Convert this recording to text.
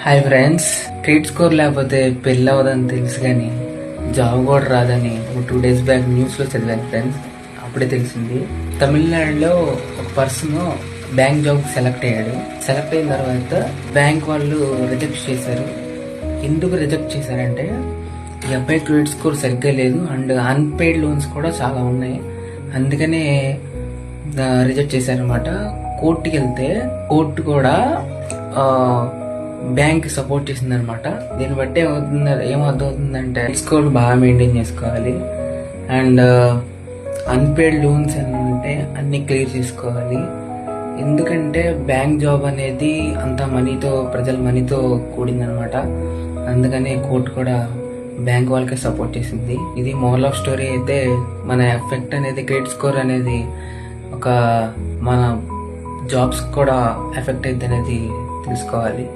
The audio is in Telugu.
హాయ్ ఫ్రెండ్స్, క్రెడిట్ స్కోర్ లేకపోతే పెళ్ళి అవ్వదని తెలుసు కానీ జాబ్ కూడా రాదని 2 days బ్యాక్ న్యూస్లో చదివాను ఫ్రెండ్స్. అప్పుడే తెలిసింది. తమిళనాడులో ఒక పర్సన్ బ్యాంక్ జాబ్ సెలెక్ట్ అయ్యాడు. సెలెక్ట్ అయిన తర్వాత బ్యాంక్ వాళ్ళు రిజెక్ట్ చేశారు. ఎందుకు రిజెక్ట్ చేశారంటే ఈ అబ్బాయి క్రెడిట్ స్కోర్ సరిగ్గా లేదు అండ్ అన్పెయిడ్ లోన్స్ కూడా చాలా ఉన్నాయి, అందుకనే రిజెక్ట్ చేశారనమాట. కోర్టుకి వెళ్తే కోర్టు కూడా బ్యాంక్ సపోర్ట్ చేసింది అనమాట. దీన్ని బట్టి ఏమవుతుందంటే స్కోర్ బాగా మెయింటైన్ చేసుకోవాలి అండ్ అన్పెయిడ్ లోన్స్ అని ఉంటే అన్ని క్లియర్ చేసుకోవాలి. ఎందుకంటే బ్యాంక్ జాబ్ అనేది అంత ప్రజల మనీతో కూడిందనమాట. అందుకని కోర్టు కూడా బ్యాంక్ వాళ్ళకే సపోర్ట్ చేసింది. ఇది మోరల్ ఆఫ్ స్టోరీ. అయితే మన ఎఫెక్ట్ అనేది క్రెడిట్ స్కోర్ అనేది మన జాబ్స్ కూడా ఎఫెక్ట్ అయితే అనేది తెలుసుకోవాలి.